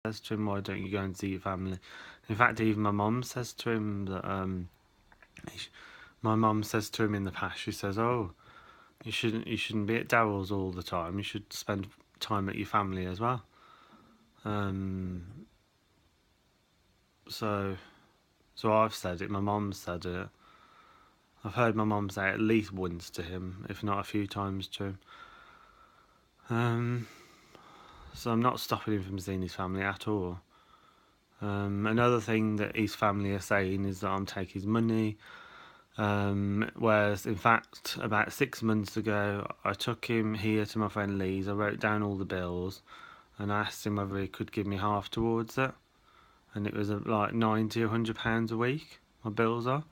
says to him, "Why don't you go and see your family?" In fact, even my mum says to him that my mum says to him in the past. She says, "Oh, you shouldn't be at Daryl's all the time. You should spend time at your family as well." Um, so so I've said it. My mum said it. I've heard my mum say it at least once to him, if not a few times to him. So I'm not stopping him from seeing his family at all. Another thing that his family are saying is that I'm taking his money. Whereas, in fact, about 6 months ago, I took him here to my friend Lee's. I wrote down all the bills and I asked him whether he could give me half towards it. And it was like £90 or £100 a week, my bills are.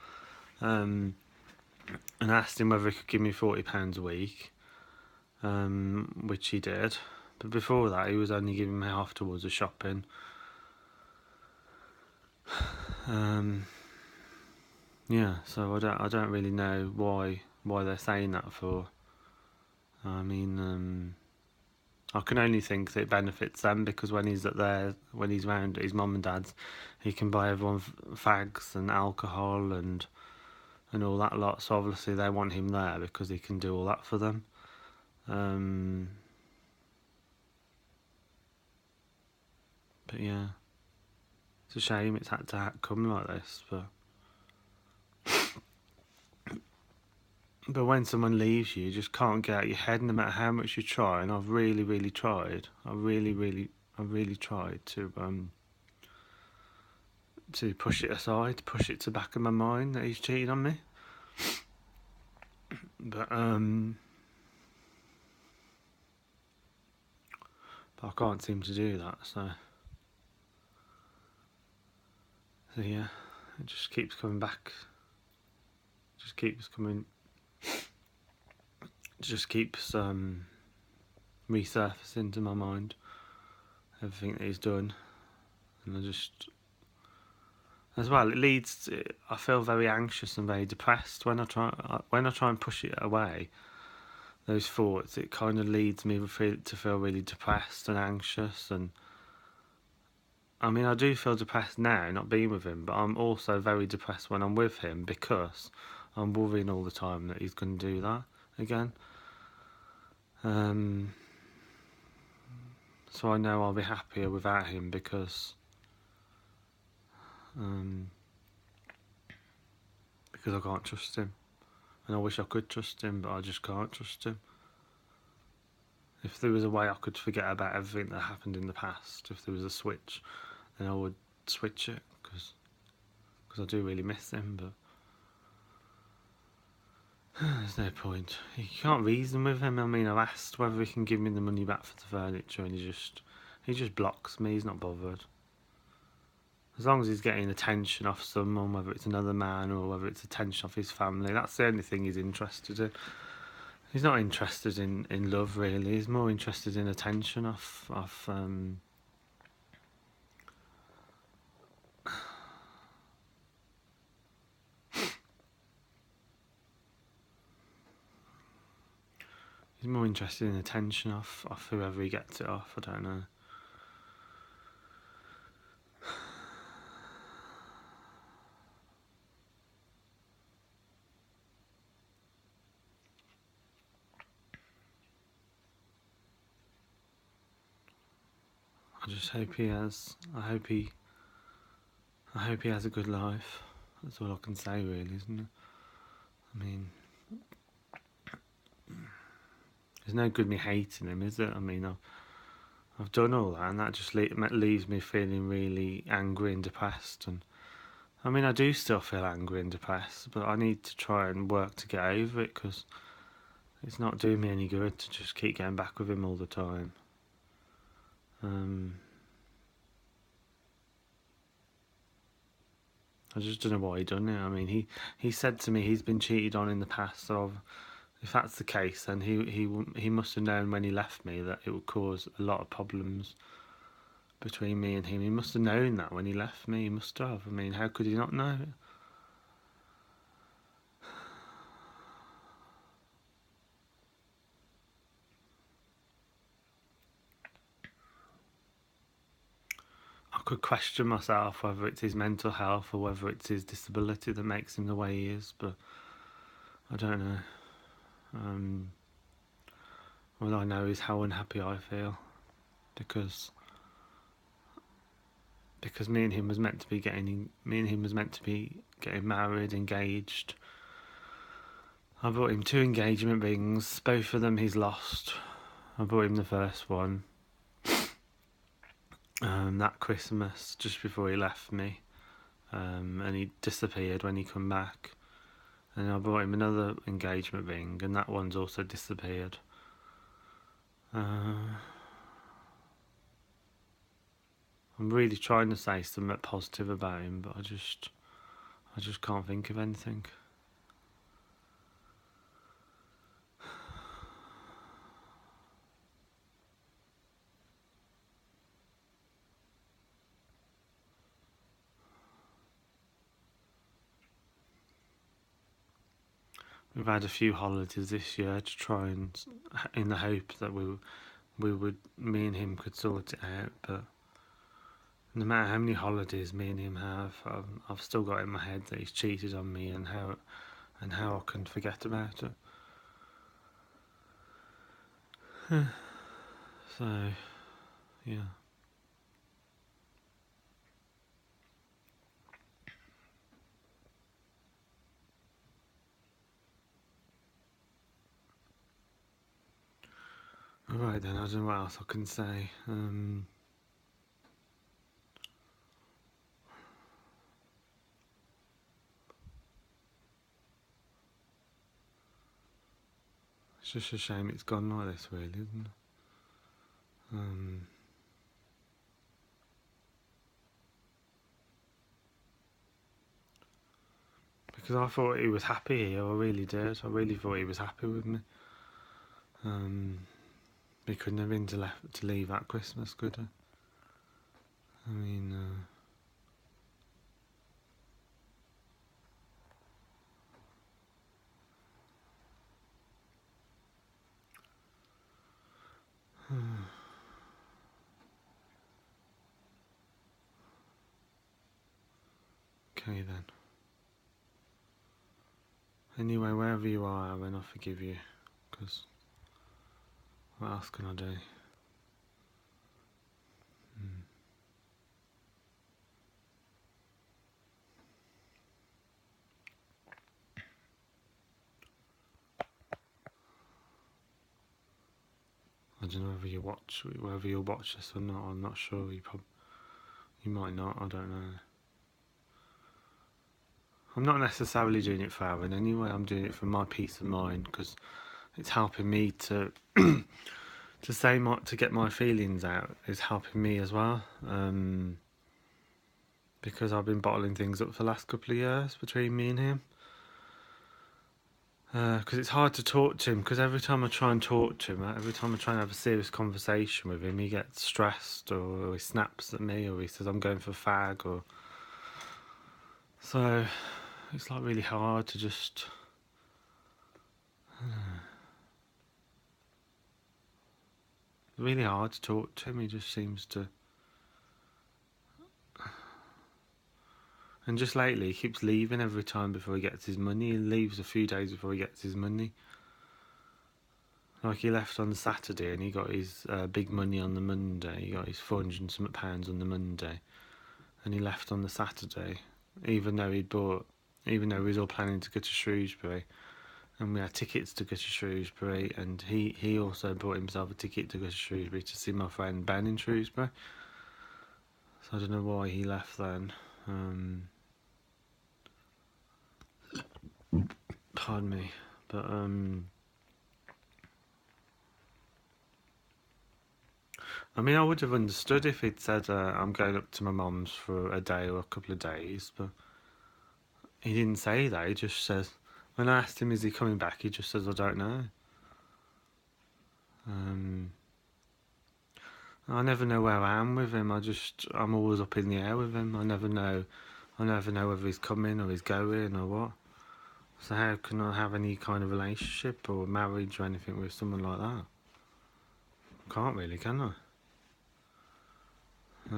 And I asked him whether he could give me £40 a week, which he did. But before that, he was only giving me half towards the shopping. Yeah, so I don't really know why they're saying that for. I mean, I can only think that it benefits them because when he's round at his mum and dad's, he can buy everyone fags and alcohol and all that lot. So obviously they want him there because he can do all that for them. But yeah, it's a shame it's had to come like this. But when someone leaves you just can't get out your head no matter how much you try. And I've really, really tried. I really tried to push it aside, push it to the back of my mind that he's cheated on me. But I can't seem to do that. So yeah, it just keeps coming back. Just keeps coming. Just keeps resurfacing to my mind. Everything that he's done, and I just. As well, it leads to, I feel very anxious and very depressed when I try and push it away. Those thoughts, it kind of leads me to feel really depressed and anxious. And I mean, I do feel depressed now not being with him, but I'm also very depressed when I'm with him because I'm worrying all the time that he's going to do that again. So I know I'll be happier without him because I can't trust him. And I wish I could trust him, but I just can't trust him. If there was a way I could forget about everything that happened in the past, if there was a switch, then I would switch it because I do really miss him. But there's no point. You can't reason with him. I mean, I've asked whether he can give me the money back for the furniture, and he just blocks me. He's not bothered. As long as he's getting attention off someone, whether it's another man or whether it's attention off his family, that's the only thing he's interested in. He's not interested in love, really. He's more interested in attention off he's more interested in attention off whoever he gets it off. I don't know. I just hope he has. I hope he has a good life. That's all I can say, really, isn't it? I mean, there's no good me hating him, is there? I mean, I've done all that, and that just leaves me feeling really angry and depressed. And I mean, I do still feel angry and depressed, but I need to try and work to get over it because it's not doing me any good to just keep getting back with him all the time. I just don't know why he done it. I mean, he said to me he's been cheated on in the past, so if that's the case, then he must have known when he left me that it would cause a lot of problems between me and him. He must have known that when he left me. He must have. I mean, how could he not know it? could question myself whether it's his mental health or whether it's his disability that makes him the way he is, but I don't know. All I know is how unhappy I feel because me and him was meant to be getting married, engaged. I bought him 2 engagement rings, both of them he's lost. I bought him the first one that Christmas just before he left me, and he disappeared when he come back. And I bought him another engagement ring, and that one's also disappeared. I'm really trying to say something positive about him, but I just can't think of anything. We've had a few holidays this year to try and, in the hope that me and him could sort it out, but no matter how many holidays me and him have, I've still got in my head that he's cheated on me and how I can forget about it. So, yeah. Alright then, I don't know what else I can say. It's just a shame it's gone like this, really, isn't it? Because I thought he was happy here, I really did. I really thought he was happy with me. He couldn't have been to leave at Christmas, could he? I mean, okay then. Anyway, wherever you are, Aaron, I forgive you, because what else can I do? I don't know whether you'll watch this or not. I'm not sure. You might not. I don't know. I'm not necessarily doing it for Aaron anyway. I'm doing it for my peace of mind because it's helping me to to get my feelings out. Is helping me as well. Because I've been bottling things up for the last couple of years between me and him. Because it's hard to talk to him, because every time I try and talk to him, every time I try and have a serious conversation with him, he gets stressed, or he snaps at me, or he says I'm going for a fag, or... So, it's like really hard to just... really hard to talk to him, he just seems to... And just lately, he keeps leaving every time before he gets his money. He leaves a few days before he gets his money. Like, he left on the Saturday and he got his big money on the Monday. He got his £400 and something on the Monday. And he left on the Saturday, even though we was all planning to go to Shrewsbury. And we had tickets to go to Shrewsbury. And he also bought himself a ticket to go to Shrewsbury to see my friend Ben in Shrewsbury. So I don't know why he left then. Pardon me, but I mean, I would have understood if he'd said I'm going up to my mum's for a day or a couple of days, but he didn't say that. He just says, when I asked him is he coming back, he just says I don't know. I never know where I am with him. I'm always up in the air with him. I never know whether he's coming or he's going or what. So how can I have any kind of relationship or marriage or anything with someone like that? I can't really, can I?